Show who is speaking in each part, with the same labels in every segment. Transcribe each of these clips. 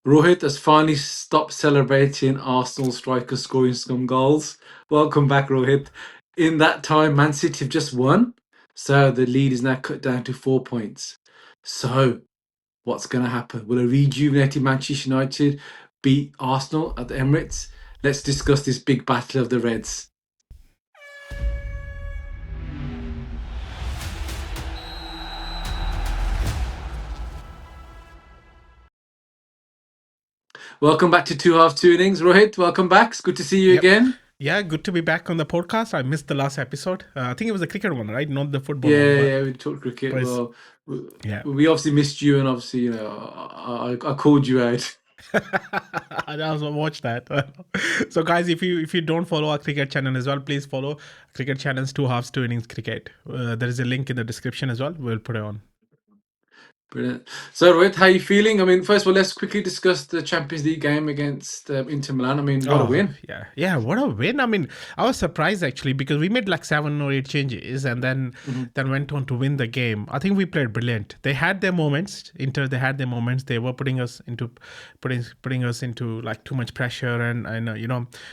Speaker 1: Rohit has finally stopped celebrating Arsenal strikers scoring some goals. Welcome back, Rohit. In that time, Man City have just won, so the lead is now cut down to 4 points. So, what's going to happen? Will a rejuvenated Manchester United beat Arsenal at the Emirates? Let's discuss this big battle of the Reds. Welcome back to Two Halves, Two Innings. Rohit, welcome back. It's good to see you
Speaker 2: Yep.
Speaker 1: again.
Speaker 2: Yeah, good to be back on the podcast. I missed the last episode. I think it was the cricket one, right? Not the football one,
Speaker 1: Yeah, we talked cricket.
Speaker 2: but
Speaker 1: Well, we
Speaker 2: yeah.
Speaker 1: we obviously missed you, and obviously, I called you out.
Speaker 2: I also watched that. So, guys, if you don't follow our cricket channel as well, please follow cricket channels 2 halves 2 innings cricket. There is a link in the description as well. We'll put it on.
Speaker 1: Brilliant. So, Rohit, how are you feeling? I mean, first of all, let's quickly discuss the Champions League game against Inter Milan. I mean, what a
Speaker 2: Oh
Speaker 1: win!
Speaker 2: yeah, what a win! I mean, I was surprised actually because we made like 7 or 8 changes and then
Speaker 1: Mhm.
Speaker 2: then went on to win the game. I think we played brilliant. They had their moments. Inter, they had their moments. They were putting us into like too much pressure and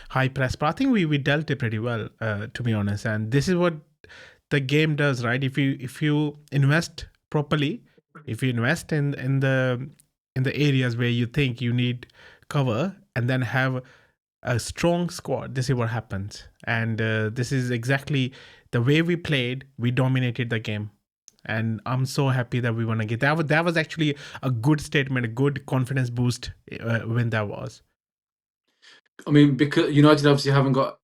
Speaker 2: high press. But I think we dealt it pretty well, to be honest. And this is what the game does, right? If you invest properly, if you invest in the areas where you think you need cover, and then have a strong squad, this is what happens. And this is exactly the way we played. We dominated the game, and I'm so happy that we won again. That was actually a good statement, a good confidence boost when that was.
Speaker 1: I mean, because United obviously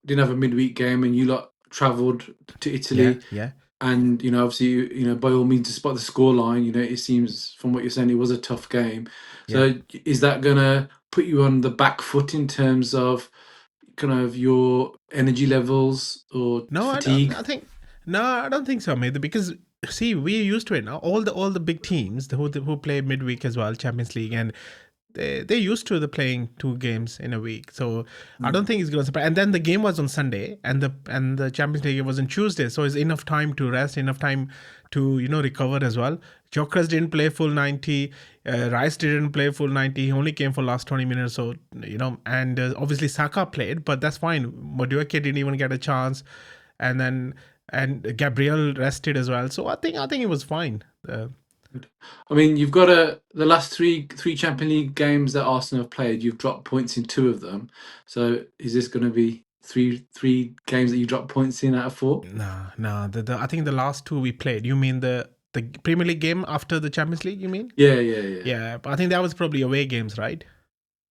Speaker 1: didn't have a midweek game, and you lot travelled to
Speaker 2: Yeah,
Speaker 1: Italy,
Speaker 2: yeah.
Speaker 1: and obviously, by all means, despite the scoreline, it seems from what you're saying, it was a tough game.
Speaker 2: Yeah.
Speaker 1: So, is that gonna put you on the back foot in terms of kind of your energy levels or
Speaker 2: No, I don't.
Speaker 1: fatigue?
Speaker 2: I think no, I don't think so, mate. Because see, we're used to it now. All the big teams who play midweek as well, Champions League, and they're used to the playing 2 games in a week. So I don't think it's going to surprise. And then the game was on Sunday, and the Champions League was on Tuesday. So it's enough time to rest, enough time to recover as well. Gyokeres didn't play full 90. Rice didn't play full 90. He only came for last 20 minutes. So and obviously Saka played, but that's fine. Madueke didn't even get a chance, and then and Gabriel rested as well. So I think it was fine.
Speaker 1: I mean, you've got the last three Champions League games that Arsenal have played. You've dropped points in two of them. So is this going to be three games that you drop points in out of four?
Speaker 2: No. I think the last 2 we played. You mean the Premier League game after the Champions League? You mean?
Speaker 1: Yeah, yeah, yeah.
Speaker 2: Yeah, but I think that was probably away games, right?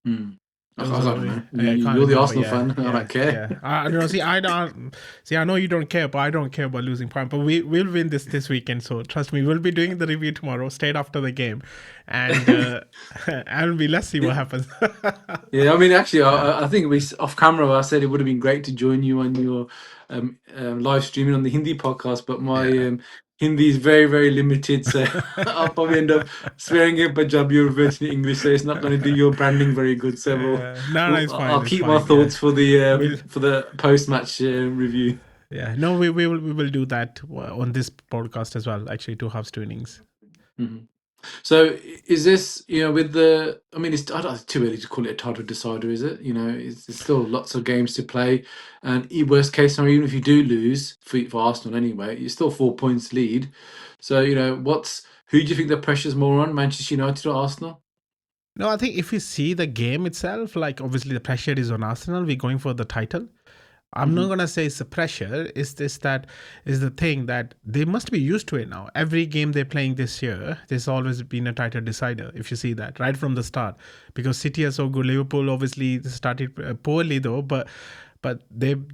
Speaker 1: Hmm. I
Speaker 2: That was
Speaker 1: don't
Speaker 2: away.
Speaker 1: know.
Speaker 2: I can't
Speaker 1: You're the
Speaker 2: remember.
Speaker 1: Arsenal
Speaker 2: Yeah,
Speaker 1: fan. I
Speaker 2: yeah,
Speaker 1: don't care.
Speaker 2: yeah. I don't know. See, I don't. See, I know you don't care, but I don't care about losing point. But we'll win this weekend. So trust me, we'll be doing the review tomorrow, straight after the game, and let's see what happens.
Speaker 1: Yeah, I mean, actually, I think we off camera. I said it would have been great to join you on your live streaming on the Hindi podcast, but my
Speaker 2: Yeah.
Speaker 1: Hindi is very, very limited, so I'll probably end up swearing in Punjabi or reverting to English. So it's not going to do your branding very good. So
Speaker 2: No, it's fine.
Speaker 1: I'll
Speaker 2: It's
Speaker 1: keep my
Speaker 2: fine. Yeah.
Speaker 1: thoughts for
Speaker 2: We'll
Speaker 1: the post match review.
Speaker 2: Yeah, no, we will do that on this podcast as well. Actually, 2 halves 2 innings.
Speaker 1: Mhm. So is this, with the, I mean, I don't, it's too early to call it a title decider, is it? There's still lots of games to play. And worst case scenario, even if you do lose for Arsenal anyway, you're still 4 points lead. So, who do you think the pressure's more on, Manchester United or Arsenal?
Speaker 2: No, I think if you see the game itself, like obviously the pressure is on Arsenal. We're going for the title. I'm not
Speaker 1: Hmm.
Speaker 2: gonna say it's the pressure. Is this that is the thing that they must be used to it now. Every game they're playing this year, there's always been a title decider. If you see that right from the start, because City are so good. Liverpool obviously started poorly though, but
Speaker 1: We're
Speaker 2: they've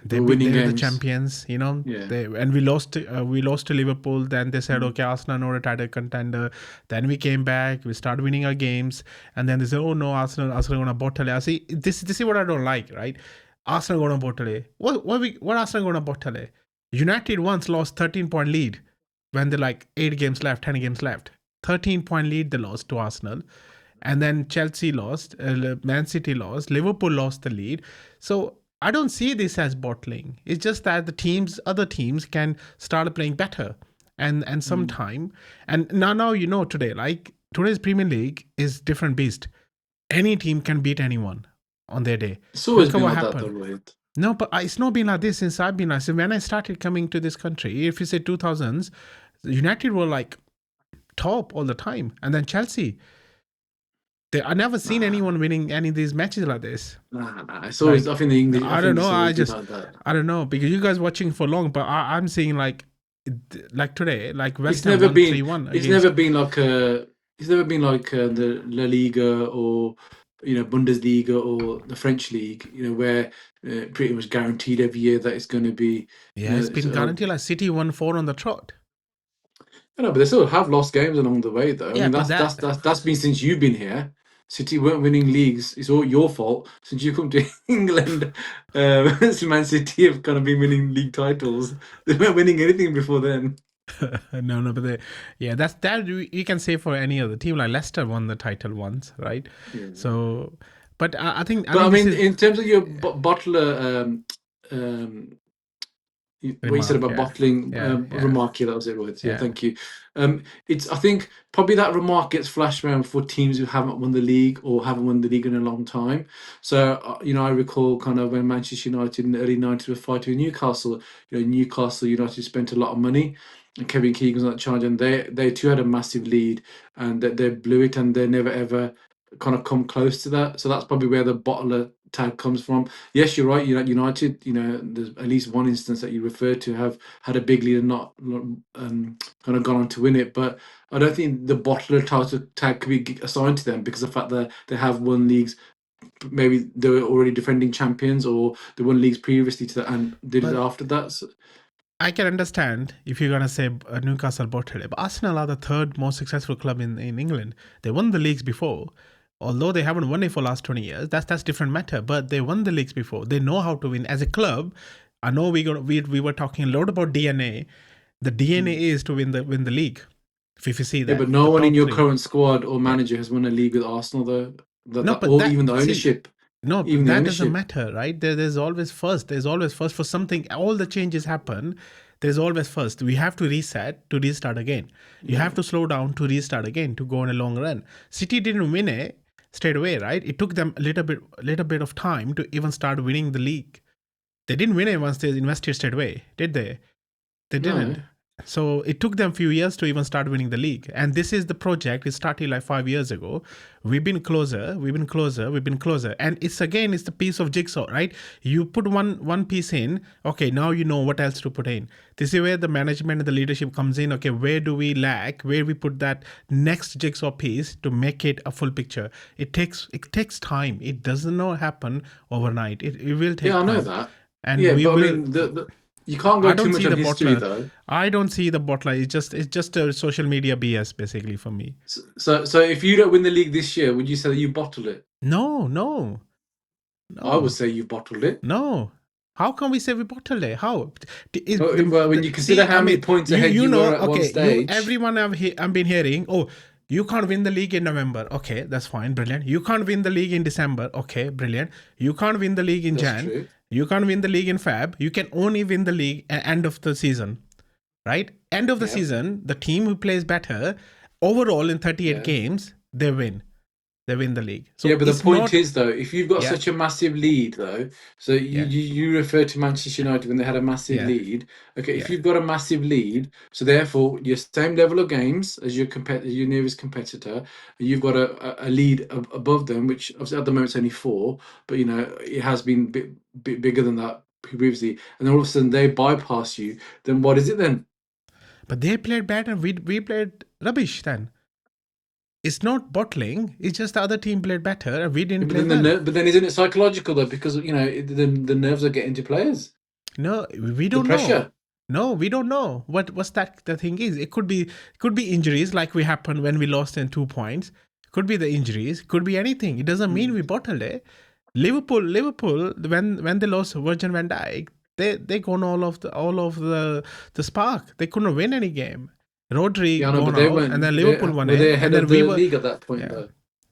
Speaker 2: been
Speaker 1: winning
Speaker 2: there with the
Speaker 1: games.
Speaker 2: champions.
Speaker 1: Yeah.
Speaker 2: And we lost to Liverpool. Then they said, okay, Arsenal not a title contender. Then we came back. We started winning our games, and then they said, oh no, Arsenal gonna bottle it. I see this is what I don't like, right? Arsenal gonna bottle it. What Arsenal gonna bottle it? United once lost 13-point lead when they like 8 games left, 10 games left. 13-point lead they lost to Arsenal, and then Chelsea lost, Man City lost, Liverpool lost the lead. So I don't see this as bottling. It's just that other teams can start playing better, and
Speaker 1: Mm.
Speaker 2: sometime, and now today, like today's Premier League is different beast. Any team can beat anyone on their day.
Speaker 1: It's always
Speaker 2: Look at
Speaker 1: been
Speaker 2: what
Speaker 1: like that, though,
Speaker 2: happened.
Speaker 1: Rohit.
Speaker 2: No, but it's not been like this since I've been. So when I started coming to this country, if you say 2000s, United were like top all the time, and then Chelsea. I never seen
Speaker 1: Nah,
Speaker 2: anyone winning any of these matches like this.
Speaker 1: nah. It's always. I
Speaker 2: Like,
Speaker 1: think the English. I
Speaker 2: I don't
Speaker 1: think
Speaker 2: know.
Speaker 1: it's always been like that.
Speaker 2: I don't know because you guys watching for long, but I'm seeing like today, like West
Speaker 1: It's
Speaker 2: Ham
Speaker 1: never
Speaker 2: won
Speaker 1: been.
Speaker 2: 3-1
Speaker 1: It's
Speaker 2: against.
Speaker 1: never been like a. It's never been like the La Liga or Bundesliga or the French league. Where pretty much guaranteed every year that it's going to be.
Speaker 2: Yeah, it's been
Speaker 1: Sort of,
Speaker 2: guaranteed. Like City won 4 on the trot.
Speaker 1: I know, but they still have lost games along the way, though. I
Speaker 2: Yeah,
Speaker 1: mean,
Speaker 2: but
Speaker 1: that's been since you've been here. City weren't winning leagues. It's all your fault since you come to England. Man City have kind of been winning league titles. They weren't winning anything before then.
Speaker 2: no, but that's that you can say for any other team. Like Leicester won the title once, right?
Speaker 1: Yeah.
Speaker 2: So, but I think
Speaker 1: But I
Speaker 2: this
Speaker 1: mean,
Speaker 2: is
Speaker 1: in terms of your bottler, um, what you said
Speaker 2: remark.
Speaker 1: about
Speaker 2: Yeah,
Speaker 1: bottling
Speaker 2: yeah.
Speaker 1: remark, yeah, that was it, Rohit. Yeah,
Speaker 2: Yeah.
Speaker 1: thank you. It's I think probably that remark gets flashed around for teams who haven't won the league or haven't won the league in a long time. So I recall kind of when Manchester United in the early 90s were fighting with Newcastle. Newcastle United spent a lot of money, and Kevin Keegan was on charge, and they too had a massive lead, and they blew it, and they never ever kind of come close to that. So that's probably where the bottler tag comes from. Yes, you're right. United, there's at least one instance that you referred to have had a big lead and not kind of gone on to win it. But I don't think the bottler title tag could be assigned to them because of the fact that they have won leagues. Maybe they were already defending champions, or they won leagues previously to that and did it
Speaker 2: But
Speaker 1: after that. So,
Speaker 2: I can understand if you're gonna say Newcastle bottled it, but Arsenal are the third most successful club in England. They won the leagues before, although they haven't won it for last 20 years. That's different matter. But they won the leagues before. They know how to win as a club. I know we were talking a lot about DNA. The DNA is to win the league. If you see
Speaker 1: yeah, but
Speaker 2: that
Speaker 1: no
Speaker 2: the
Speaker 1: one in
Speaker 2: top
Speaker 1: your
Speaker 2: three.
Speaker 1: current squad or
Speaker 2: Yeah.
Speaker 1: manager has won a league with Arsenal, though.
Speaker 2: No, but
Speaker 1: Or even the
Speaker 2: see,
Speaker 1: ownership.
Speaker 2: no,
Speaker 1: Even the
Speaker 2: that doesn't
Speaker 1: ownership.
Speaker 2: matter, right? There's always first. There's always first for something. All the changes happen. There's always first. We have to reset to restart again. You have to slow down to restart again to go on a long run. City didn't win it straight away, right? It took them a little bit of time to even start winning the league. They didn't win it once they invested straight away, did they? They
Speaker 1: No.
Speaker 2: didn't. So it took them a few years to even start winning the league. And this is the project. It started like 5 years ago. We've been closer. And it's the piece of jigsaw, right? You put one piece in. Okay, now you know what else to put in. This is where the management and the leadership comes in. Okay, where do we lack? Where we put that next jigsaw piece to make it a full picture. It takes time. It doesn't not happen overnight. It will take
Speaker 1: Yeah, I know
Speaker 2: time.
Speaker 1: that.
Speaker 2: And
Speaker 1: Yeah,
Speaker 2: we
Speaker 1: but I
Speaker 2: will.
Speaker 1: mean, you can't go
Speaker 2: I
Speaker 1: too
Speaker 2: don't
Speaker 1: much
Speaker 2: see
Speaker 1: on
Speaker 2: the
Speaker 1: history,
Speaker 2: bottler.
Speaker 1: though.
Speaker 2: I don't see the bottler. It's just a social media BS basically for me.
Speaker 1: So if you don't win the league this year, would you say that you bottled it?
Speaker 2: No,
Speaker 1: I would
Speaker 2: no,
Speaker 1: say you bottled it.
Speaker 2: no. How can we say we bottled it? How?
Speaker 1: Well, when you consider
Speaker 2: See,
Speaker 1: how
Speaker 2: I
Speaker 1: many
Speaker 2: mean,
Speaker 1: points
Speaker 2: you
Speaker 1: ahead
Speaker 2: you
Speaker 1: you
Speaker 2: know,
Speaker 1: were at one
Speaker 2: okay, you
Speaker 1: stage,
Speaker 2: everyone I've been hearing. Oh, you can't win the league in November. Okay, that's fine, brilliant. You can't win the league in December. Okay, brilliant. You can't win the league in
Speaker 1: that's
Speaker 2: Jan.
Speaker 1: true.
Speaker 2: You can't win the league in Feb. You can only win the league at end of the season. Right? End of the
Speaker 1: Yeah,
Speaker 2: season, the team who plays better overall in 38
Speaker 1: yeah.
Speaker 2: games, they win. They win the league.
Speaker 1: Yeah,
Speaker 2: So
Speaker 1: but the
Speaker 2: it's
Speaker 1: point
Speaker 2: not,
Speaker 1: is, though, if you've got
Speaker 2: yeah,
Speaker 1: such a massive lead, though, so
Speaker 2: yeah,
Speaker 1: you refer to Manchester United when they had a massive
Speaker 2: yeah,
Speaker 1: lead. Okay, if
Speaker 2: yeah.
Speaker 1: you've got a massive lead, so therefore your same level of games as your nearest competitor, you've got a lead above them, which obviously at the moment it's only 4, but it has been bit bigger than that previously, and then all of a sudden they bypass you. Then what is it then?
Speaker 2: But they played bad and we played rubbish then. It's not bottling. It's just the other team played better and we didn't
Speaker 1: But
Speaker 2: play
Speaker 1: then
Speaker 2: well.
Speaker 1: but then isn't it psychological though? Because the nerves are getting to players,
Speaker 2: No, we
Speaker 1: the
Speaker 2: don't know.
Speaker 1: pressure.
Speaker 2: No, we don't know what's that the thing is. It could be injuries like we happened when we lost in 2 points. Could be the injuries. Could be anything. It doesn't mean we bottled it. Liverpool, when they lost Virgin van Dijk, they gone all of the spark. They couldn't win any game.
Speaker 1: Yeah,
Speaker 2: Rodri
Speaker 1: I know, but
Speaker 2: gone
Speaker 1: they
Speaker 2: out, and
Speaker 1: weren't.
Speaker 2: then Liverpool won
Speaker 1: Were they
Speaker 2: it,
Speaker 1: ahead
Speaker 2: and then
Speaker 1: of
Speaker 2: we
Speaker 1: the
Speaker 2: were,
Speaker 1: league at that point
Speaker 2: yeah.
Speaker 1: though?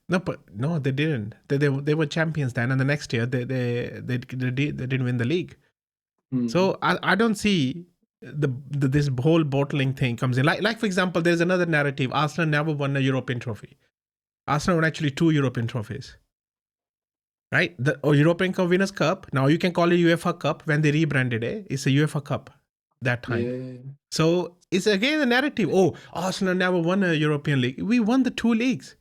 Speaker 2: No, but no, they didn't. They were champions then, and the next year they didn't win the league.
Speaker 1: Hmm.
Speaker 2: So I don't see this whole bottling thing comes in. Like for example, there's another narrative. Arsenal never won a European trophy. Arsenal won actually 2 European trophies. right? The European Cup Winners' Cup. Now you can call it UEFA Cup when they rebranded it. It's a UEFA Cup that time.
Speaker 1: Yeah.
Speaker 2: So it's again a narrative. Oh, Arsenal never won a European league. We won the 2 leagues,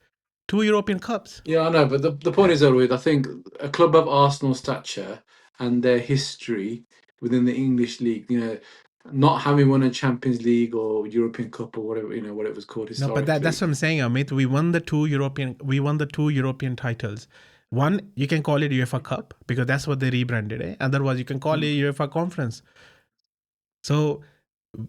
Speaker 2: 2 European Cups.
Speaker 1: Yeah, I know, but the point is, always, I think a club of Arsenal stature and their history within the English league, not having won a Champions League or European Cup or whatever, what it was called
Speaker 2: No, but that's
Speaker 1: historically.
Speaker 2: what I'm saying, Amit. We won the 2 European titles. One, you can call it UEFA Cup because that's what they rebranded it. Otherwise, you can call it UEFA Conference. So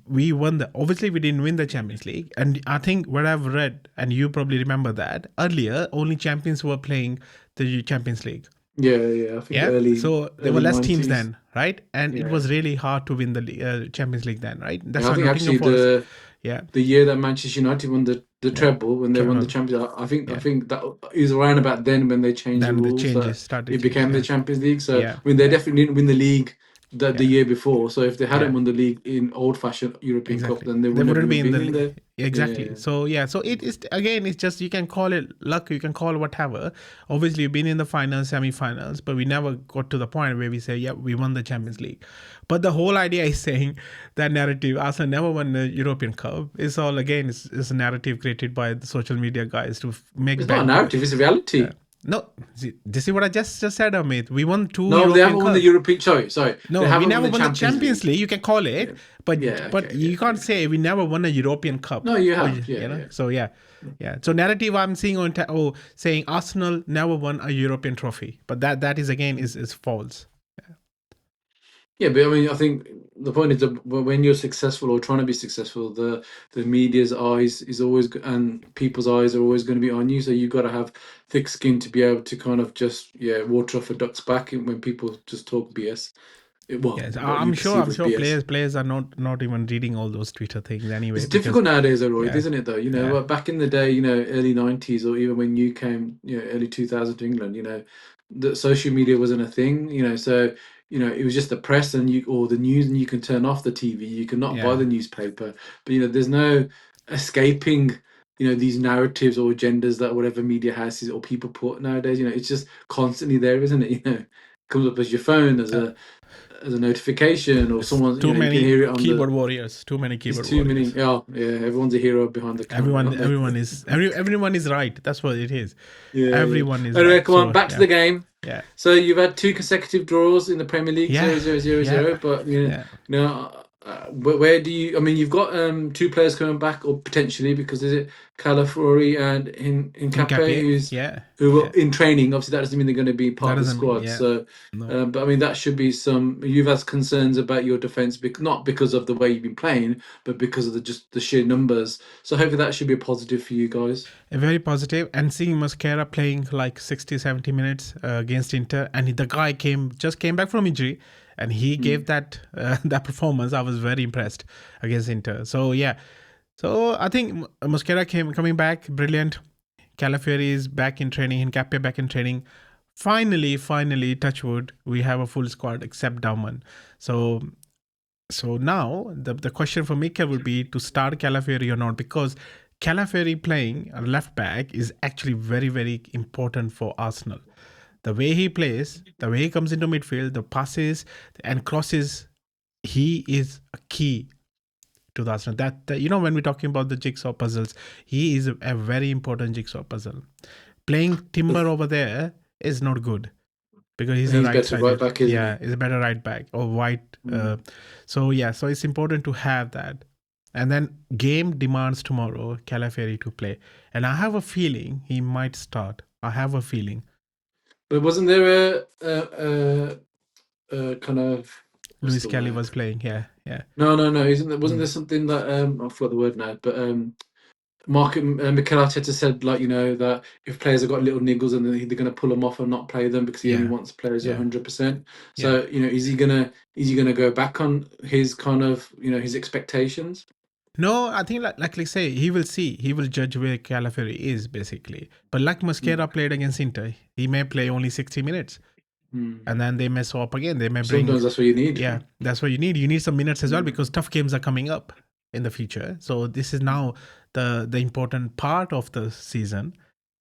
Speaker 2: we won obviously we didn't win the Champions League. And I think what I've read, and you probably remember that, earlier only champions were playing the Champions League.
Speaker 1: Yeah, I think
Speaker 2: Yeah.
Speaker 1: early.
Speaker 2: So there were
Speaker 1: early
Speaker 2: less teams
Speaker 1: 90s.
Speaker 2: then, right? And it
Speaker 1: Yeah.
Speaker 2: was really hard to win the Champions League then, right? That's
Speaker 1: Yeah, I
Speaker 2: why
Speaker 1: think actually
Speaker 2: Nottingham Forest. Yeah.
Speaker 1: the year that Manchester United won the treble when they won the
Speaker 2: Treble.
Speaker 1: Champions, I
Speaker 2: Yeah.
Speaker 1: think that is around about then when they changed the
Speaker 2: Then the
Speaker 1: rules
Speaker 2: changes
Speaker 1: that
Speaker 2: started
Speaker 1: it
Speaker 2: to
Speaker 1: became the
Speaker 2: change.
Speaker 1: Champions League. So
Speaker 2: Yeah.
Speaker 1: I mean, they definitely didn't win the league the
Speaker 2: Yeah.
Speaker 1: year before. So if they hadn't
Speaker 2: Yeah.
Speaker 1: won the league in old-fashioned European Cup,
Speaker 2: Exactly.
Speaker 1: then they
Speaker 2: They
Speaker 1: would never
Speaker 2: wouldn't be
Speaker 1: have
Speaker 2: in
Speaker 1: been
Speaker 2: the
Speaker 1: in there.
Speaker 2: exactly.
Speaker 1: Yeah.
Speaker 2: So yeah, so it is again. It's just you can call it luck. You can call whatever. Obviously, you've been in the finals, semi-finals, but we never got to the point where we say, yeah, we won the Champions League. But the whole idea is saying that narrative. Arsenal never won the European Cup. It's all again. It's a narrative created by the social media guys to make
Speaker 1: It's not a
Speaker 2: bank.
Speaker 1: narrative; it's a reality.
Speaker 2: No, this is what I just said, Amit. We won 2
Speaker 1: No, they
Speaker 2: European
Speaker 1: haven't won the
Speaker 2: Cups.
Speaker 1: European. Sorry, they
Speaker 2: No, we
Speaker 1: haven't
Speaker 2: never
Speaker 1: won the
Speaker 2: won the Champions League. You can call it,
Speaker 1: Yeah.
Speaker 2: but
Speaker 1: Yeah,
Speaker 2: but
Speaker 1: okay,
Speaker 2: you can't say we never won a European Cup.
Speaker 1: No, you
Speaker 2: Or,
Speaker 1: have. Yeah.
Speaker 2: So yeah. So narrative I'm seeing on saying Arsenal never won a European trophy, but that is again is false.
Speaker 1: Yeah, but I mean, I think the point is that when you're successful or trying to be successful, the media's eyes is always and people's eyes are always going to be on you. So you've got to have thick skin to be able to kind of just water off a duck's back when people just talk BS.
Speaker 2: Yes,
Speaker 1: What you
Speaker 2: I'm
Speaker 1: perceive as
Speaker 2: sure
Speaker 1: BS.
Speaker 2: players are not even reading all those Twitter things anyway.
Speaker 1: It's
Speaker 2: Because
Speaker 1: difficult nowadays, Roy,
Speaker 2: yeah,
Speaker 1: isn't it? Though back in the day, early '90s or even when you came, early 2000 to England, the social media wasn't a thing, so it was just the press and you or the news, and you can turn off the TV, you cannot buy
Speaker 2: yeah.
Speaker 1: the newspaper, but there's no escaping, these narratives or agendas that whatever media houses or people put nowadays. It's just constantly there, isn't it? Comes up as your phone as a notification or
Speaker 2: It's
Speaker 1: someone,
Speaker 2: too
Speaker 1: you can
Speaker 2: many
Speaker 1: hear it on
Speaker 2: keyboard
Speaker 1: the.
Speaker 2: warriors. Too many
Speaker 1: It's
Speaker 2: keyboard
Speaker 1: too many.
Speaker 2: warriors.
Speaker 1: Yeah. Everyone's a hero behind the camera, aren't they?
Speaker 2: Everyone is right. That's what it is.
Speaker 1: Yeah.
Speaker 2: Everyone is
Speaker 1: Anyway,
Speaker 2: right.
Speaker 1: come on,
Speaker 2: So
Speaker 1: back to the game.
Speaker 2: yeah.
Speaker 1: So you've had 2 consecutive draws in the Premier League,
Speaker 2: Yeah.
Speaker 1: 0-0-0-0. But where do you? I mean, you've got 2 players coming back, or potentially, because is it Calafiori and in
Speaker 2: Hincapié,
Speaker 1: who were in training. Obviously, that doesn't mean they're going to be part
Speaker 2: that
Speaker 1: of the
Speaker 2: doesn't mean
Speaker 1: squad. So,
Speaker 2: no.
Speaker 1: but I mean, that should be some. You've had concerns about your defense, not because of the way you've been playing, but because of just the sheer numbers. So hopefully that should be a positive for you guys.
Speaker 2: A very positive. And seeing Mosquera playing like 60, 70 minutes against Inter, and the guy just came back from injury, and he gave that that performance. I was very impressed against Inter. So yeah. So I think Mosquera coming back, brilliant. Calafiori is back in training, Hincapié back in training. Finally, touchwood, we have a full squad except Dauman. So now the question for Mikel would be to start Calafiori or not, because Calafiori playing a left back is actually very, very important for Arsenal. The way he plays, the way he comes into midfield, the passes and crosses, he is a key to the Arsenal. That when we're talking about the jigsaw puzzles, he is a very important jigsaw puzzle. Playing Timber over there is not good because he's a
Speaker 1: better right back, isn't he?
Speaker 2: he's a better right back or White. So it's important to have that. And then game demands tomorrow Calafiori to play, and I have a feeling he might start. I have a feeling.
Speaker 1: But wasn't there a kind of
Speaker 2: Luis Kelly was playing? Yeah.
Speaker 1: No. Wasn't there something that I forgot the word now? But Mikel Arteta said that if players have got little niggles and they're going to pull them off and not play them because he only wants players 100%. So is he gonna go back on his kind of his expectations?
Speaker 2: No, I think like say he will judge where Calafiori is basically. But like Mosquera played against Inter, he may play only 60 minutes. And then they may swap again. They may bring.
Speaker 1: Sometimes that's what you need.
Speaker 2: Yeah, that's what you need. You need some minutes as well because tough games are coming up in the future. So this is now the important part of the season.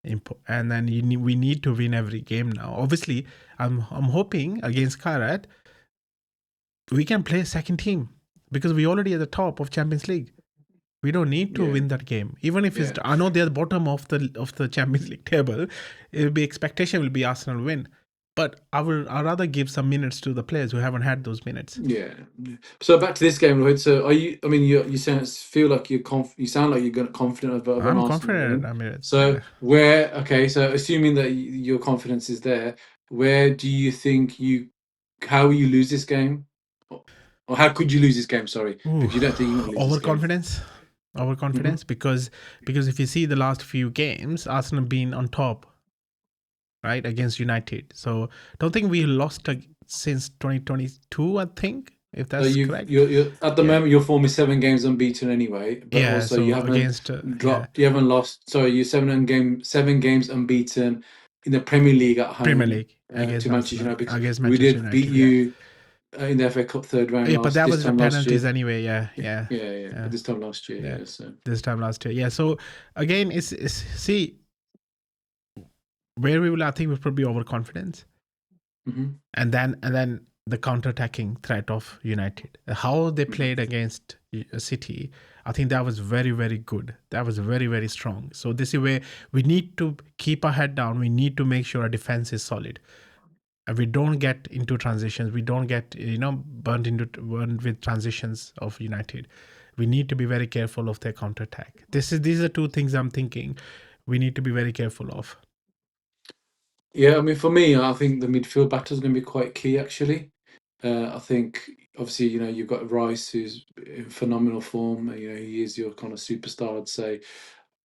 Speaker 2: And then we need to win every game now. Obviously, I'm hoping against Karat we can play second team because we already at the top of Champions League. We don't need to win that game, even if it's. I know they're the bottom of the Champions League table. It'll be expectation will be Arsenal win, but I'd rather give some minutes to the players who haven't had those minutes.
Speaker 1: Yeah. So back to this game, Lloyd. So are you? I mean, you feel like you're you sound like you're confident of an
Speaker 2: I'm
Speaker 1: Arsenal
Speaker 2: confident.
Speaker 1: win.
Speaker 2: I mean,
Speaker 1: So so assuming that your confidence is there, where do you think how will you lose this game? Or how could you lose this game? Sorry, because you don't think you're going to lose this game.
Speaker 2: Overconfidence, because if you see the last few games, Arsenal been on top, right, against United. So don't think we lost since 2022. I think if that's correct.
Speaker 1: You're at the moment your form is 7 games unbeaten anyway, but also
Speaker 2: so
Speaker 1: you haven't
Speaker 2: against
Speaker 1: dropped. You haven't lost. Sorry, you're 7 games unbeaten in the Premier League at home.
Speaker 2: Premier League
Speaker 1: to Manchester United, because
Speaker 2: against
Speaker 1: we
Speaker 2: Manchester
Speaker 1: did
Speaker 2: United,
Speaker 1: beat you in the FA Cup third round.
Speaker 2: but that was the penalties anyway.
Speaker 1: But this time last year,
Speaker 2: this time last year, So again, it's see where we will. I think we're probably overconfidence, and then the counter-attacking threat of United. How they played against City, I think that was very, very good. That was very, very strong. So this is where we need to keep our head down. We need to make sure our defense is solid. And we don't get into transitions. We don't get burnt with transitions of United. We need to be very careful of their counter-attack. These are two things I'm thinking we need to be very careful of.
Speaker 1: Yeah, I mean, for me, I think the midfield battle is going to be quite key, actually. I think, obviously, you've got Rice, who's in phenomenal form. He is your kind of superstar, I'd say.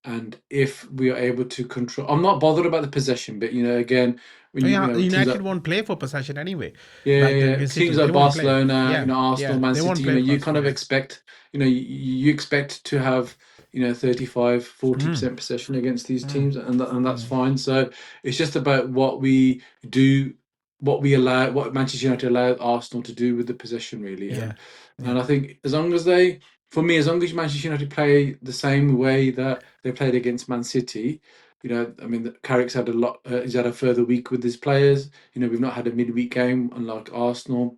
Speaker 1: And if we are able to control, I'm not bothered about the possession, but again, when
Speaker 2: United won't play for possession anyway.
Speaker 1: Teams like Barcelona, Arsenal, Man City, you kind of expect, you expect to have 35-40% possession against these teams, and that's fine. So it's just about what we do, what Manchester United allow Arsenal to do with the possession, really. And I think as long as Manchester United play the same way that they played against Man City, I mean, Carrick's had he's had a further week with his players. We've not had a midweek game, unlike Arsenal.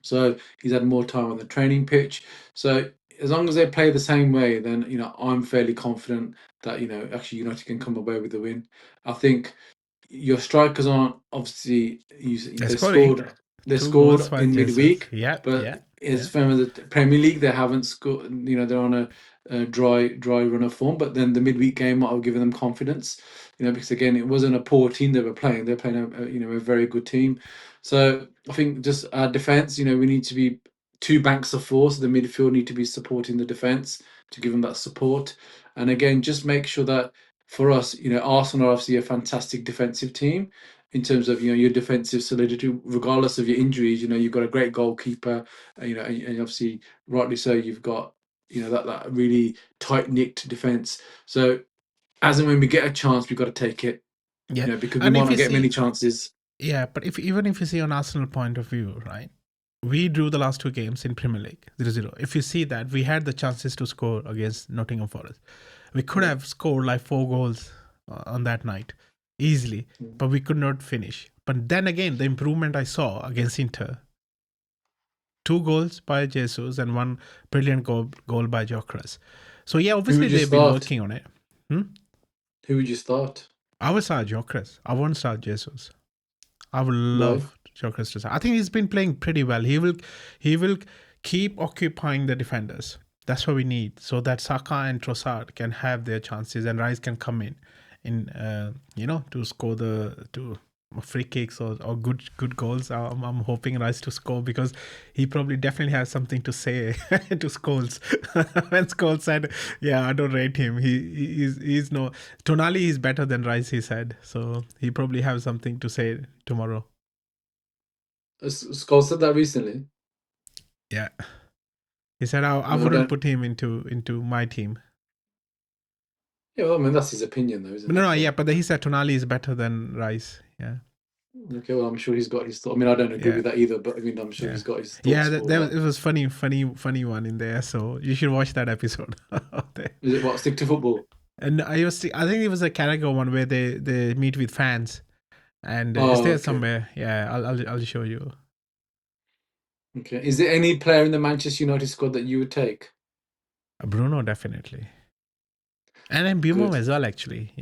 Speaker 1: So he's had more time on the training pitch. So as long as they play the same way, then, I'm fairly confident that, actually United can come away with the win. I think your strikers aren't, obviously, they scored in midweek, but as far as the Premier League, they haven't scored. They're on a dry run of form. But then the midweek game might have given them confidence. Because again, it wasn't a poor team they were playing. They're playing a very good team. So I think just our defense. We need to be 2 banks of force. The midfield need to be supporting the defense to give them that support. And again, just make sure that for us, Arsenal are obviously a fantastic defensive team in terms of your defensive solidity, regardless of your injuries. You've got a great goalkeeper, and obviously rightly so, you've got that really tight knit defense. So as and when we get a chance, we've got to take it. Because we might not get many chances.
Speaker 2: Yeah, but even if you see on Arsenal point of view, right? We drew the last 2 games in Premier League 0-0. If you see that, we had the chances to score against Nottingham Forest. We could have scored like 4 goals on that night easily, but we could not finish. But then again, the improvement I saw against Inter, 2 goals by Jesus and 1 brilliant goal by Gyokeres. So yeah, obviously they've been working on it.
Speaker 1: Who would you start?
Speaker 2: I would start Gyokeres. I won't start Jesus. I would love Gyokeres to start. I think he's been playing pretty well. He will keep occupying the defenders. That's what we need, so that Saka and Trossard can have their chances and Rice can come in to score the free kicks or good goals. I'm hoping Rice to score because he probably definitely has something to say to Scholes. When Scholes said, "Yeah, I don't rate him. He's no Tonali is better than Rice," he said. So he probably has something to say tomorrow.
Speaker 1: Scholes said that recently.
Speaker 2: Yeah. He said, I wouldn't put him into my team.
Speaker 1: Yeah, well, I mean, that's his opinion, though, isn't it?
Speaker 2: No, yeah, but he said Tonali is better than Rice. Yeah.
Speaker 1: Okay, well, I'm sure he's got his thoughts. I mean, I don't agree with that either, but I mean, I'm sure he's got his thoughts.
Speaker 2: Yeah, it was funny one in there, so you should watch that episode.
Speaker 1: Is it what, Stick to Football?
Speaker 2: And I think it was a Carragher one where they meet with fans, and it's
Speaker 1: Oh,
Speaker 2: there
Speaker 1: okay.
Speaker 2: somewhere. Yeah, I'll show you.
Speaker 1: Okay. Is there any player in the Manchester United squad that you would take?
Speaker 2: Bruno definitely, and then Bumo
Speaker 1: Good.
Speaker 2: as well. Actually,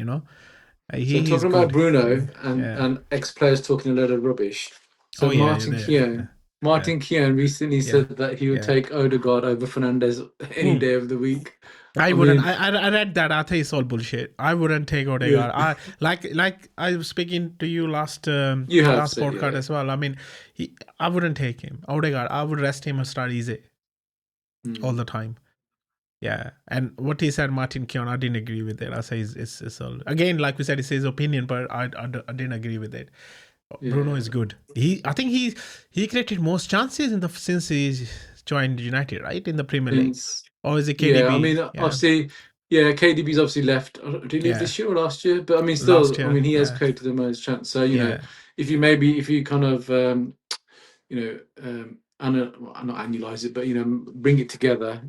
Speaker 1: So
Speaker 2: he's
Speaker 1: talking about
Speaker 2: good.
Speaker 1: Bruno and
Speaker 2: Yeah.
Speaker 1: ex-players talking a lot of rubbish. So
Speaker 2: Oh yeah, you're there. Yeah. Yeah.
Speaker 1: Martin Keown recently
Speaker 2: Yeah.
Speaker 1: said that he would
Speaker 2: Yeah.
Speaker 1: take Odegaard over Fernandes any
Speaker 2: Hmm.
Speaker 1: day of the week.
Speaker 2: I
Speaker 1: I
Speaker 2: wouldn't.
Speaker 1: mean,
Speaker 2: I read that. I think it's all bullshit. I wouldn't take
Speaker 1: yeah,
Speaker 2: Odegaard. Like I was speaking to you
Speaker 1: you have
Speaker 2: last
Speaker 1: said,
Speaker 2: podcast
Speaker 1: yeah.
Speaker 2: as well. I mean, I wouldn't take him. Odegaard. I would rest him and start easy all
Speaker 1: Mm,
Speaker 2: the time. Yeah, and what he said, Martin Keown, I didn't agree with it. I say it's all again, like we said, it's his opinion, but I didn't agree with it. Bruno
Speaker 1: yeah.
Speaker 2: is good. I think he created most chances since he joined United, right, in the Premier League,
Speaker 1: Since,
Speaker 2: or is it
Speaker 1: yeah, I
Speaker 2: KDB?
Speaker 1: mean,
Speaker 2: Yeah,
Speaker 1: obviously, yeah, KDB's obviously left. Did he leave
Speaker 2: yeah.
Speaker 1: this year or last year? But I mean,
Speaker 2: Last
Speaker 1: still, I
Speaker 2: year,
Speaker 1: mean, he has
Speaker 2: yeah,
Speaker 1: created the most chance. So,
Speaker 2: yeah,
Speaker 1: if you kind of, not annualize it, but bring it together,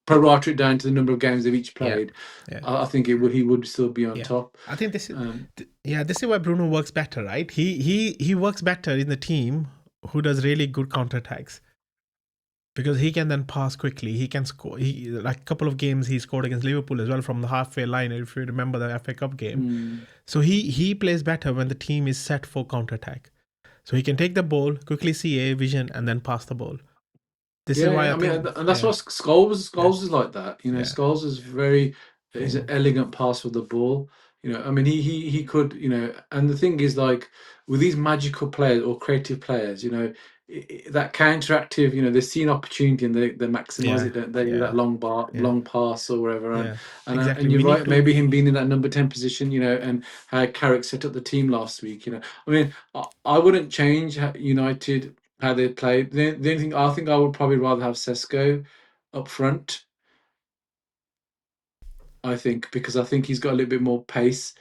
Speaker 1: prorate it down to the number of games they've each
Speaker 2: yeah,
Speaker 1: played.
Speaker 2: yeah,
Speaker 1: I think he would still be on
Speaker 2: yeah.
Speaker 1: top.
Speaker 2: I think this is
Speaker 1: Um,
Speaker 2: this is why Bruno works better, right? He works better in the team who does really good counterattacks because he can then pass quickly. He can score. He like a couple of games he scored against Liverpool as well from the halfway line. If you remember the FA Cup game,
Speaker 1: mm,
Speaker 2: so he plays better when the team is set for counterattack. So he can take the ball quickly, see a vision, and then pass the ball. This is
Speaker 1: yeah,
Speaker 2: why
Speaker 1: yeah.
Speaker 2: I
Speaker 1: I mean,
Speaker 2: think
Speaker 1: and that's what Scholes
Speaker 2: yeah,
Speaker 1: Scholes is like that.
Speaker 2: yeah,
Speaker 1: Scholes is an
Speaker 2: mm,
Speaker 1: elegant pass with the ball. I mean, he could, and the thing is, like, with these magical players or creative players, that counteractive, they see an opportunity and they maximize
Speaker 2: yeah,
Speaker 1: it, don't they?
Speaker 2: yeah,
Speaker 1: That
Speaker 2: yeah,
Speaker 1: long pass or whatever,
Speaker 2: yeah.
Speaker 1: and
Speaker 2: Exactly.
Speaker 1: you're
Speaker 2: We need
Speaker 1: right.
Speaker 2: to.
Speaker 1: Maybe him being in that number 10 position, and how Carrick set up the team last week. I mean, I wouldn't change United how they play. The only thing I think I would probably rather have Sesko up front. I think because I think he's got a little bit more pace.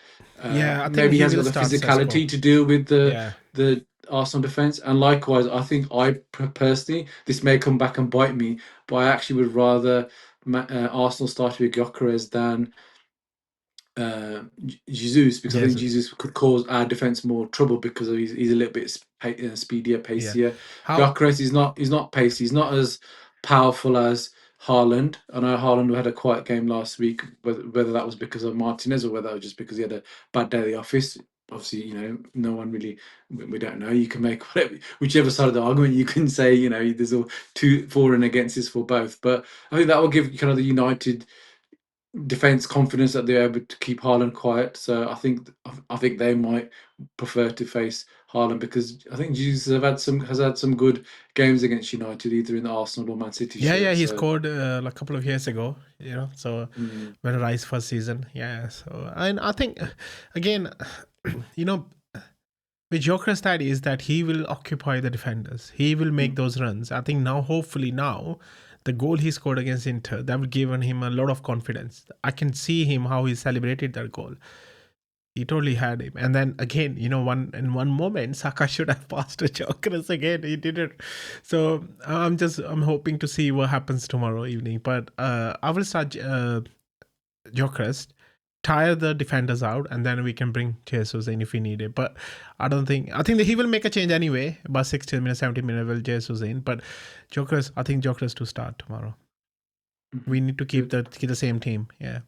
Speaker 2: Yeah, I think
Speaker 1: Maybe he
Speaker 2: he
Speaker 1: has
Speaker 2: will
Speaker 1: got the
Speaker 2: start Sesko.
Speaker 1: physicality to deal with
Speaker 2: Yeah,
Speaker 1: the Arsenal defense. And likewise, I think personally, this may come back and bite me, but I actually would rather Arsenal start with Gyokeres than Jesus, because I think
Speaker 2: Jesus.
Speaker 1: Jesus could cause our defense more trouble because he's a little bit speedier,
Speaker 2: Yeah.
Speaker 1: pacier.
Speaker 2: How?
Speaker 1: Gyokeres is not pacey. He's not as powerful as Haaland. I know Haaland had a quiet game last week, whether that was because of Martinez or whether it was just because he had a bad day at the office. Obviously, no one really, we don't know. You can make whichever side of the argument you can say, there's all two for and against this for both. But I think that will give kind of the United defense confidence that they're able to keep Haaland quiet. So I think they might prefer to face Haaland because I think Jesus has had some good games against United, either in the Arsenal or Man City
Speaker 2: Yeah, yeah.
Speaker 1: shirt.
Speaker 2: He
Speaker 1: So
Speaker 2: scored a couple of years ago. So
Speaker 1: mm,
Speaker 2: when Rice first season, yeah. So and I think again, you know, with Joker's side is that he will occupy the defenders. He will make
Speaker 1: mm,
Speaker 2: those runs. I think now, hopefully now, the goal he scored against Inter that will given him a lot of confidence. I can see him how he celebrated that goal. He totally had him. And then again, one moment, Saka should have passed to Gyokeres again. He didn't. So I'm hoping to see what happens tomorrow evening. But I will start Gyokeres, tire the defenders out, and then we can bring Jesus in if we need it. But I think that he will make a change anyway. About 16 minutes, 17 minutes, will Jesus in. But I think Gyokeres to start tomorrow. We
Speaker 1: mhm.
Speaker 2: need to keep
Speaker 1: Good.
Speaker 2: the same team. Yeah.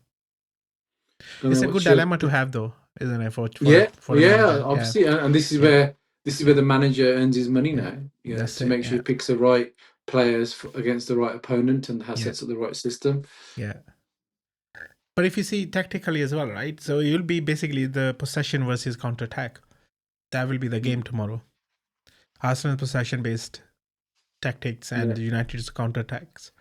Speaker 1: And
Speaker 2: It's
Speaker 1: then
Speaker 2: a good
Speaker 1: what's your
Speaker 2: dilemma to have though, isn't it,
Speaker 1: yeah,
Speaker 2: for a
Speaker 1: yeah,
Speaker 2: manager? Yeah.
Speaker 1: obviously, and
Speaker 2: Yeah.
Speaker 1: this is where the manager earns his money
Speaker 2: Yeah.
Speaker 1: now.
Speaker 2: That's
Speaker 1: To
Speaker 2: it.
Speaker 1: make sure
Speaker 2: Yeah.
Speaker 1: he picks the right players against the right opponent and has
Speaker 2: Yeah.
Speaker 1: sets up the right system.
Speaker 2: Yeah. But if you see tactically as well, right? So you'll be basically the possession versus counter attack. That will be the game
Speaker 1: Mm,
Speaker 2: tomorrow. Arsenal possession based tactics
Speaker 1: yeah.
Speaker 2: and United's counter attacks.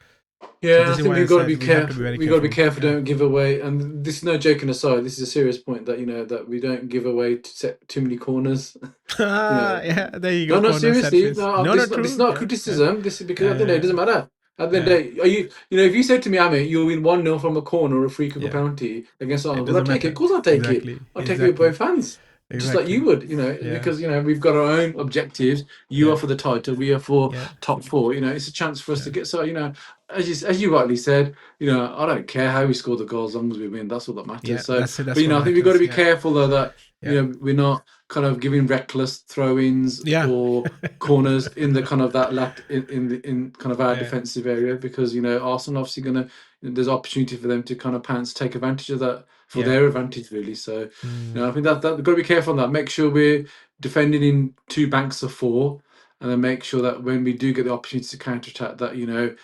Speaker 2: So
Speaker 1: Yeah,
Speaker 2: this
Speaker 1: I
Speaker 2: is
Speaker 1: think
Speaker 2: why I
Speaker 1: we've got to be
Speaker 2: said we have to be
Speaker 1: careful.
Speaker 2: very
Speaker 1: We've got to be
Speaker 2: careful.
Speaker 1: careful.
Speaker 2: Yeah.
Speaker 1: Don't give away. And this is no joking aside. This is a serious point that that we don't give away to set too many corners. you know,
Speaker 2: Yeah, there you
Speaker 1: no,
Speaker 2: go.
Speaker 1: no,
Speaker 2: Corner set
Speaker 1: seriously.
Speaker 2: piece.
Speaker 1: No,
Speaker 2: No, no,
Speaker 1: this is
Speaker 2: true.
Speaker 1: not a
Speaker 2: Yeah. Yeah.
Speaker 1: criticism. This is because at the end of the day, it
Speaker 2: Yeah.
Speaker 1: doesn't matter. At the end of
Speaker 2: Yeah.
Speaker 1: the day, if you said to me, Amit, you'll win 1-0 from a corner or a free kick or
Speaker 2: Yeah.
Speaker 1: penalty against
Speaker 2: It
Speaker 1: Arsenal, would I
Speaker 2: doesn't
Speaker 1: take it? Of
Speaker 2: matter.
Speaker 1: course I'll take it.
Speaker 2: Exactly.
Speaker 1: I'll take it with
Speaker 2: Exactly.
Speaker 1: both hands. just like you
Speaker 2: Exactly.
Speaker 1: would,
Speaker 2: Yeah.
Speaker 1: because we've got our own objectives. You are
Speaker 2: Yeah.
Speaker 1: for the title, we are for
Speaker 2: Yeah.
Speaker 1: top four. It's a chance for us to
Speaker 2: Yeah.
Speaker 1: get. So as you rightly said, I don't care how we score the goals as long as we win. That's all that matters.
Speaker 2: Yeah.
Speaker 1: So,
Speaker 2: That's it.
Speaker 1: but
Speaker 2: That's what
Speaker 1: I think we've got to
Speaker 2: matters.
Speaker 1: be
Speaker 2: Yeah.
Speaker 1: careful though that
Speaker 2: Yeah.
Speaker 1: we're not kind of giving reckless throw-ins
Speaker 2: Yeah.
Speaker 1: or corners in the kind of that in kind of our
Speaker 2: Yeah.
Speaker 1: defensive area, because Arsenal obviously gonna there's opportunity for them to kind of pounce, take advantage of that for
Speaker 2: Yeah.
Speaker 1: their advantage really. So
Speaker 2: Mm.
Speaker 1: I think that we've got to be careful on that. Make sure we're defending in two banks of four, and then make sure that when we do get the opportunity to counter attack, that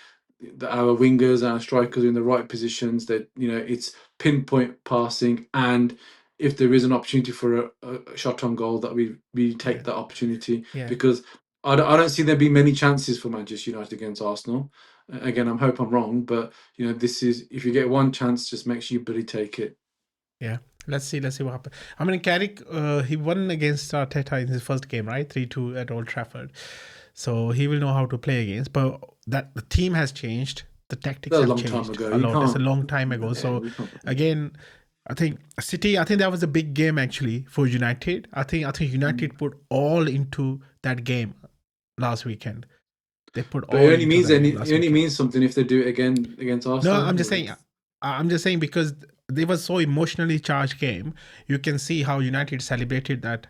Speaker 1: that our wingers and our strikers are in the right positions. That it's pinpoint passing, and if there is an opportunity for a shot on goal, that we take
Speaker 2: Yeah.
Speaker 1: that opportunity,
Speaker 2: Yeah.
Speaker 1: because I don't see there being many chances for Manchester United against Arsenal. Again, I hope I'm wrong, but this is, if you get one chance, just make sure you bloody take it.
Speaker 2: Yeah. Let's see what happens. I mean, Carrick, he won against Arteta in his first game, right? 3-2 at Old Trafford. So he will know how to play against. But that the team has changed. The tactics
Speaker 1: That was a
Speaker 2: have
Speaker 1: long time
Speaker 2: changed
Speaker 1: ago.
Speaker 2: a
Speaker 1: You
Speaker 2: lot. It's a
Speaker 1: can't.
Speaker 2: long time ago.
Speaker 1: Yeah,
Speaker 2: So
Speaker 1: we can't.
Speaker 2: again, I think that was a big game actually for United. I think United put all into that game last weekend. They put
Speaker 1: But it
Speaker 2: all
Speaker 1: only
Speaker 2: into
Speaker 1: means
Speaker 2: that game last weekend.
Speaker 1: something if they do it again against
Speaker 2: No,
Speaker 1: Arsenal.
Speaker 2: I'm just saying because they was so emotionally charged game. You can see how United celebrated that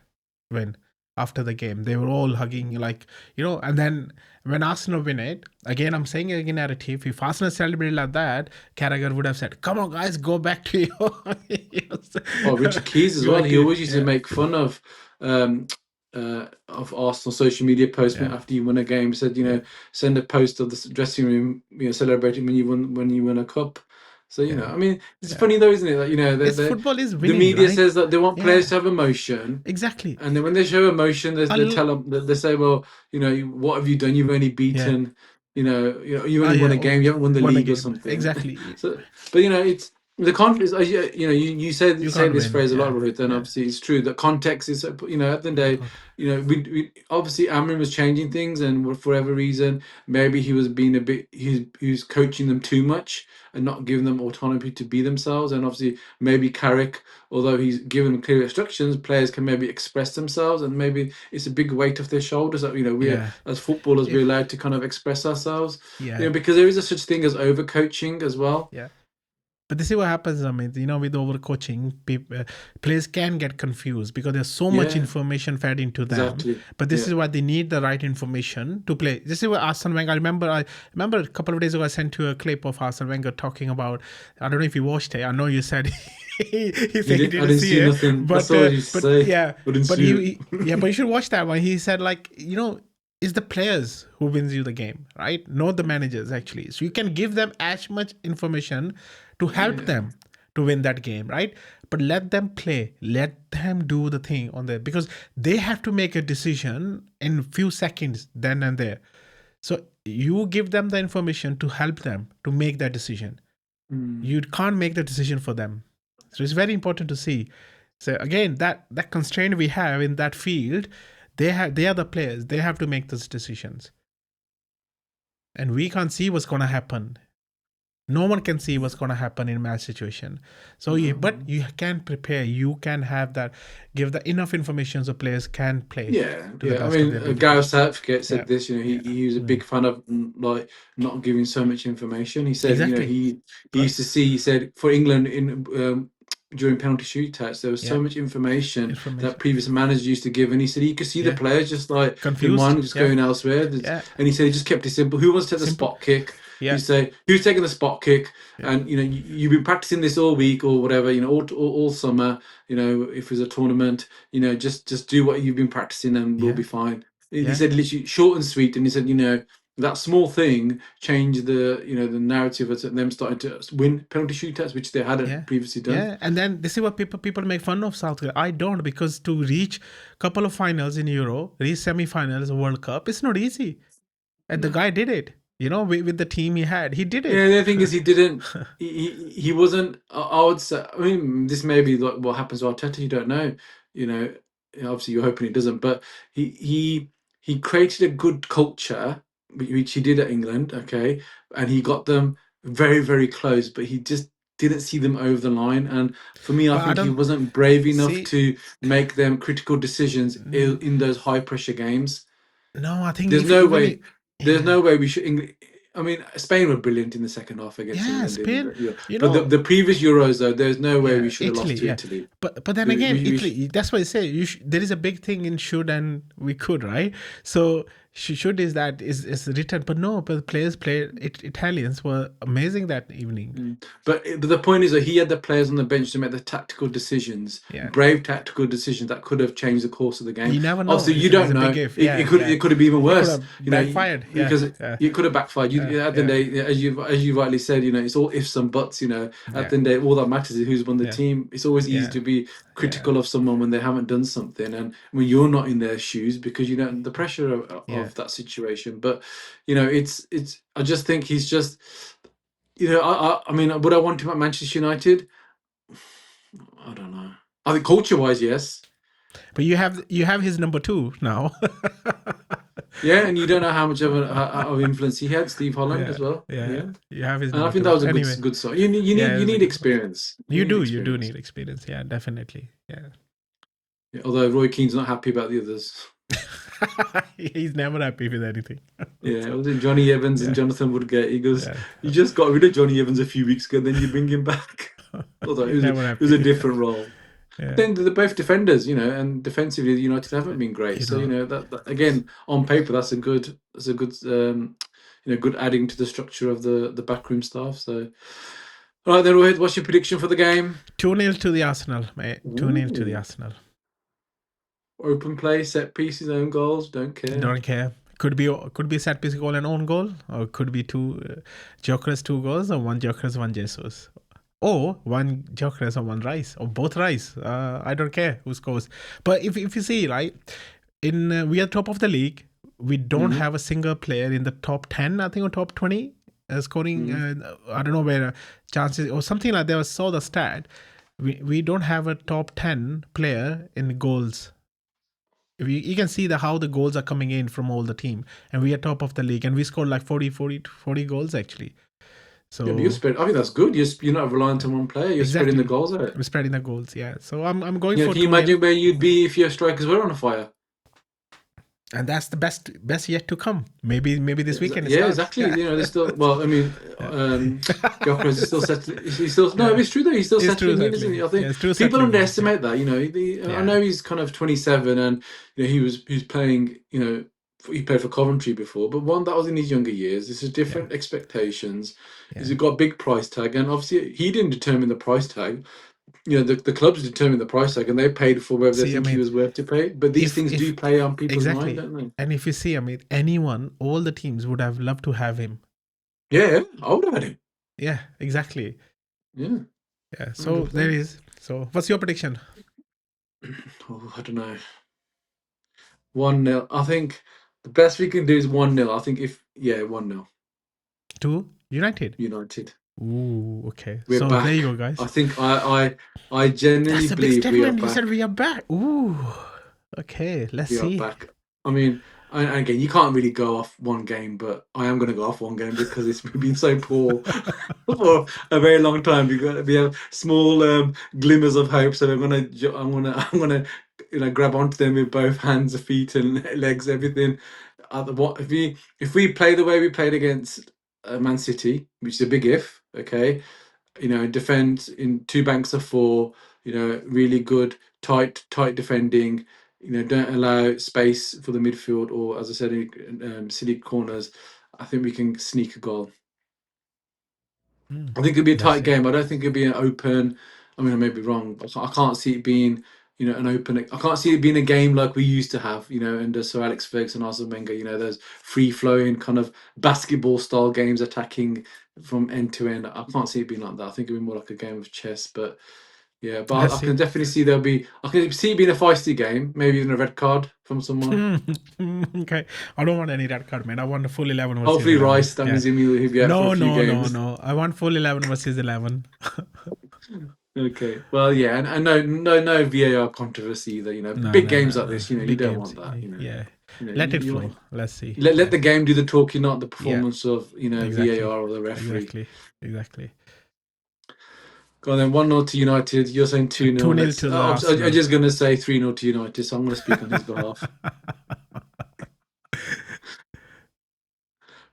Speaker 2: win after the game. They were all hugging, like, and then when Arsenal win it, again, I'm saying again narrative, if Arsenal celebrated like that, Carragher would have said, come on guys, go back to
Speaker 1: Oh, Richard Keys as
Speaker 2: go
Speaker 1: well.
Speaker 2: back
Speaker 1: He
Speaker 2: to,
Speaker 1: always used to make fun um, of Arsenal social media posts
Speaker 2: yeah,
Speaker 1: after you won a game. He said,
Speaker 2: yeah,
Speaker 1: send a post of the dressing room, celebrating when you win a cup. So
Speaker 2: yeah,
Speaker 1: I mean, it's
Speaker 2: yeah.
Speaker 1: funny though, isn't it? That
Speaker 2: It's football is
Speaker 1: the
Speaker 2: winning,
Speaker 1: media
Speaker 2: right?
Speaker 1: says that they want players
Speaker 2: Yeah,
Speaker 1: to have emotion,
Speaker 2: exactly.
Speaker 1: and then when they show emotion, they
Speaker 2: I'll,
Speaker 1: tell them that they say, well, what have you done? You've only
Speaker 2: yeah.
Speaker 1: beaten, you only won
Speaker 2: Yeah,
Speaker 1: a game. You haven't won the
Speaker 2: won a
Speaker 1: league or
Speaker 2: game.
Speaker 1: something.
Speaker 2: Exactly.
Speaker 1: So, but it's the context. You
Speaker 2: You
Speaker 1: say
Speaker 2: can't
Speaker 1: this
Speaker 2: win.
Speaker 1: phrase a lot,
Speaker 2: Yeah,
Speaker 1: Rohit, and
Speaker 2: yeah.
Speaker 1: obviously it's true that context is. At the end of the
Speaker 2: You
Speaker 1: day,
Speaker 2: can't.
Speaker 1: we obviously Amrin was changing things, and for whatever reason, maybe he was being a bit. He was coaching them too much and not giving them autonomy to be themselves. And obviously, maybe Carrick, although he's given them clear instructions, players can maybe express themselves, and maybe it's a big weight off their shoulders that we're,
Speaker 2: Yeah.
Speaker 1: as footballers, we're
Speaker 2: If
Speaker 1: allowed to kind of express ourselves.
Speaker 2: yeah,
Speaker 1: Because there is a such thing as overcoaching as well.
Speaker 2: yeah. But this is what happens, Amit. With overcoaching, players can get confused because there's so much
Speaker 1: Yeah,
Speaker 2: information fed into them.
Speaker 1: exactly.
Speaker 2: But this
Speaker 1: Yeah.
Speaker 2: is why they need the right information to play. This is what Arsene Wenger. I remember a couple of days ago I sent you a clip of Arsene Wenger talking about. I don't know if you watched it. I know you said he said he
Speaker 1: I
Speaker 2: didn't
Speaker 1: didn't
Speaker 2: see
Speaker 1: see
Speaker 2: it,
Speaker 1: nothing.
Speaker 2: but
Speaker 1: That's all you
Speaker 2: but
Speaker 1: say.
Speaker 2: yeah,
Speaker 1: I didn't
Speaker 2: but
Speaker 1: see it.
Speaker 2: yeah, but you should watch that one. He said like it's the players who wins you the game, right? Not the managers actually. So you can give them as much information to help
Speaker 1: Yeah.
Speaker 2: them to win that game, right? But let them play, let them do the thing on there because they have to make a decision in few seconds then and there. So you give them the information to help them to make that decision.
Speaker 1: Mm.
Speaker 2: You can't make the decision for them. So it's very important to see. So again, that constraint we have in that field, they are the players. They have to make those decisions, and we can't see what's gonna happen. No one can see what's going to happen in match situation. So but you can prepare, you can have that, give the enough information so players can play
Speaker 1: Yeah,
Speaker 2: to the
Speaker 1: yeah. I
Speaker 2: best of
Speaker 1: mean,
Speaker 2: their ability.
Speaker 1: Gareth Southgate
Speaker 2: Yeah,
Speaker 1: said this.
Speaker 2: yeah.
Speaker 1: He was a big fan of like not giving so much information. He said,
Speaker 2: Exactly.
Speaker 1: he
Speaker 2: But
Speaker 1: used to see. He said for England in during penalty shootouts, there was
Speaker 2: yeah,
Speaker 1: so much information that
Speaker 2: information.
Speaker 1: previous managers used to give, and he said you could see the
Speaker 2: Yeah.
Speaker 1: players just like their
Speaker 2: Confused.
Speaker 1: mind just
Speaker 2: Yeah.
Speaker 1: going elsewhere.
Speaker 2: Yeah.
Speaker 1: And he said he just kept it simple. Who wants to take the
Speaker 2: Simple.
Speaker 1: spot kick? He
Speaker 2: Yeah.
Speaker 1: say who's taking the spot kick,
Speaker 2: Yeah.
Speaker 1: and you've been practicing this all week or whatever. All summer. If it's a tournament, just do what you've been practicing and we'll
Speaker 2: Yeah.
Speaker 1: be fine. He
Speaker 2: Yeah.
Speaker 1: said literally short and sweet, and he said, that small thing changed the narrative of them starting to win penalty shootouts, which they hadn't
Speaker 2: Yeah.
Speaker 1: previously done.
Speaker 2: Yeah. And then this is what people make fun of Southgate. I don't, because to reach couple of finals in Euro, reach semi-finals of World Cup, it's not easy. And the
Speaker 1: No.
Speaker 2: guy did it. With the team he had, he did
Speaker 1: Yeah,
Speaker 2: it.
Speaker 1: the thing is, he didn't. He wasn't. I would say. I mean, this may be like what happens to Arteta. You don't know. You know, obviously, you're hoping it doesn't. But he created a good culture, which he did at England. Okay, and he got them very very close. But he just didn't see them over the line. And for me, I
Speaker 2: But I
Speaker 1: think he
Speaker 2: don't
Speaker 1: wasn't brave enough
Speaker 2: see.
Speaker 1: to make them critical decisions in those high pressure games.
Speaker 2: No, I think
Speaker 1: There's
Speaker 2: if
Speaker 1: no
Speaker 2: even
Speaker 1: way.
Speaker 2: if,
Speaker 1: There's
Speaker 2: yeah,
Speaker 1: no way we should. I mean, Spain were brilliant in the second half against
Speaker 2: yeah,
Speaker 1: England in
Speaker 2: Spain,
Speaker 1: the Euro.
Speaker 2: you
Speaker 1: But
Speaker 2: know,
Speaker 1: the previous Euros, though, there's no way we
Speaker 2: yeah,
Speaker 1: should have lost
Speaker 2: Italy,
Speaker 1: to
Speaker 2: yeah.
Speaker 1: Italy.
Speaker 2: But then again, Italy. That's why I say there is a big thing in should and we could, right? So should is that is written, but no, but the players played. Italians were amazing that evening.
Speaker 1: But the point is that he had the players on the bench to make the tactical decisions,
Speaker 2: Yeah,
Speaker 1: brave tactical decisions that could have changed the course of the game.
Speaker 2: you never know.
Speaker 1: Obviously, you
Speaker 2: It's
Speaker 1: don't
Speaker 2: a big
Speaker 1: know.
Speaker 2: if.
Speaker 1: It
Speaker 2: Yeah,
Speaker 1: could
Speaker 2: yeah.
Speaker 1: it could have been even
Speaker 2: It could
Speaker 1: worse.
Speaker 2: have backfired. Yeah,
Speaker 1: Because
Speaker 2: yeah,
Speaker 1: it could have backfired. At the end of the day, as you rightly said, it's all ifs and buts. At the end of the day, all that matters is who's won the
Speaker 2: yeah,
Speaker 1: team. It's always easy
Speaker 2: yeah,
Speaker 1: to be
Speaker 2: yeah,
Speaker 1: critical of someone when they haven't done something, and when you're not in their shoes because you don't the pressure
Speaker 2: yeah.
Speaker 1: of that situation. But it's. I just think he's just. I mean, would I want him at Manchester United? I don't know. I think culture-wise, yes.
Speaker 2: But you have his number 2 now.
Speaker 1: Yeah, and you don't know how much of influence he had, Steve Holland
Speaker 2: Yeah,
Speaker 1: as well.
Speaker 2: yeah.
Speaker 1: Yeah,
Speaker 2: You have his
Speaker 1: and I
Speaker 2: number
Speaker 1: think
Speaker 2: 2.
Speaker 1: that was a
Speaker 2: Anyway,
Speaker 1: good sign. You
Speaker 2: yeah, it was a
Speaker 1: need
Speaker 2: good one.
Speaker 1: experience.
Speaker 2: You
Speaker 1: need
Speaker 2: do
Speaker 1: experience.
Speaker 2: need experience. Yeah, definitely. Yeah.
Speaker 1: Yeah, although Roy Keane's not happy about the others.
Speaker 2: He's never happy with anything.
Speaker 1: Yeah, was it Johnny Evans and
Speaker 2: Yeah.
Speaker 1: Jonathan Woodgate? He goes,
Speaker 2: Yeah.
Speaker 1: "You just got rid of Johnny Evans a few weeks ago, then you bring him back." Although
Speaker 2: He's never
Speaker 1: it was a
Speaker 2: happy.
Speaker 1: different role.
Speaker 2: Yeah.
Speaker 1: Then they're both defenders, and defensively United haven't been great. So that again on paper that's a good good adding to the structure of the backroom staff. So, all right then, Rohit, what's your prediction for the game?
Speaker 2: 2-0 to the Arsenal, mate. 2-0 to the
Speaker 1: Ooh.
Speaker 2: Arsenal.
Speaker 1: Open play, set pieces, own goals. Don't care.
Speaker 2: Don't care. Could be a set piece goal and own goal, or could be 2 Gyokeres 2 goals, or 1 Gyokeres 1 Jesus, or 1 Gyokeres or 1 Rice, or both Rice. I don't care who scores. But if you see, right, we are top of the league. We don't have a single player in the top 10, I think, or top 20 scoring. I don't know where chances or something like that. I saw the stat. We don't have a top 10 player in goals. You can see how the goals are coming in from all the team, and we are top of the league, and we scored like 40 goals actually. So
Speaker 1: yeah, but I think that's good. You're not reliant on one player. You're spreading the goals out.
Speaker 2: We're spreading the goals, yeah. So I'm going for.
Speaker 1: Can you imagine where you'd be if your strikers were on fire?
Speaker 2: And that's the best yet to come. Maybe this weekend.
Speaker 1: Yeah, exactly.
Speaker 2: Yeah.
Speaker 1: There's still. Well, I mean, Gyokeres is still settling. He's still. No, it's true though. He's still settling in, isn't he? I think people underestimate that. I know he's kind of 27, and he was playing. He played for Coventry before, but that was in his younger years. This is different expectations. He's got a big price tag, and obviously he didn't determine the price tag. The clubs determine the price tag, and they paid for whether they think he was worth to pay. But these things do play on people's mind, don't they?
Speaker 2: And if you see, all the teams would have loved to have him.
Speaker 1: Yeah, I would have had him.
Speaker 2: Yeah, exactly.
Speaker 1: Yeah.
Speaker 2: Yeah. So 100%. There is. So what's your prediction?
Speaker 1: Oh, I don't know. 1-0. I think the best we can do is 1-0. I think 1-0.
Speaker 2: To United. Ooh, okay.
Speaker 1: We're back.
Speaker 2: There you go, guys.
Speaker 1: I think I genuinely believe we are back.
Speaker 2: You said we are back. Ooh. Okay, let's see.
Speaker 1: We are back. I mean, and again, you can't really go off one game, but I am going to go off one game because we've been so poor for a very long time. We have small glimmers of hope, so I'm gonna grab onto them with both hands, feet, and legs, everything. If we play the way we played against Man City, which is a big if, okay, defend in 2 banks of 4, really good tight defending. Don't allow space for the midfield, or as I said, silly corners. I think we can sneak a goal. I think it'll be a tight game. I don't think it'll be an open. I mean, I may be wrong, but I can't see it being, an open. I can't see it being a game like we used to have, under Sir Alex Ferguson, Arsene Wenger. Those free-flowing kind of basketball-style games, attacking from end to end. I can't see it being like that. I think it'll be more like a game of chess, but. Yeah, but I can definitely see I can see it being a feisty game, maybe even a red card from someone.
Speaker 2: Okay, I don't want any red card, man. I want a full 11 versus
Speaker 1: Hopefully
Speaker 2: 11.
Speaker 1: Rice, that means he'll be out for a few games.
Speaker 2: No. I want full 11 versus 11.
Speaker 1: Okay, well, yeah, and no VAR controversy either. Big games like this, you don't want that.
Speaker 2: Yeah, let it flow. Let's see.
Speaker 1: Let the game do the talking, not the performance of VAR or the referee.
Speaker 2: Exactly.
Speaker 1: Go on then, 1-0 to United. You're saying 2-0.
Speaker 2: 2-0 to the
Speaker 1: I'm
Speaker 2: Arsenal.
Speaker 1: just going to say 3-0 to United, so I'm going to speak on his behalf.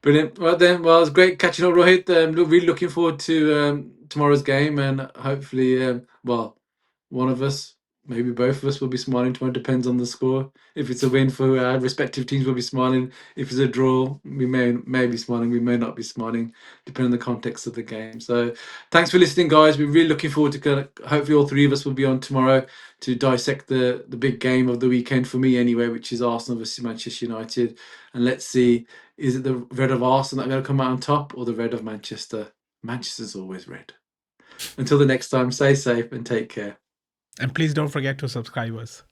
Speaker 1: Brilliant. Well, then, well, it was great catching up, Rohit. Really looking forward to tomorrow's game, and hopefully, well, one of us, maybe both of us, will be smiling tomorrow. Depends on the score. If it's a win for our respective teams, we'll be smiling. If it's a draw, we may be smiling. We may not be smiling, depending on the context of the game. So, thanks for listening, guys. We're really looking forward to hopefully all three of us will be on tomorrow to dissect the big game of the weekend for me, anyway, which is Arsenal versus Manchester United, and let's see. Is it the red of Arsenal that are going to come out on top, or the red of Manchester? Manchester's always red. Until the next time, stay safe and take care.
Speaker 2: And please don't forget to subscribe us.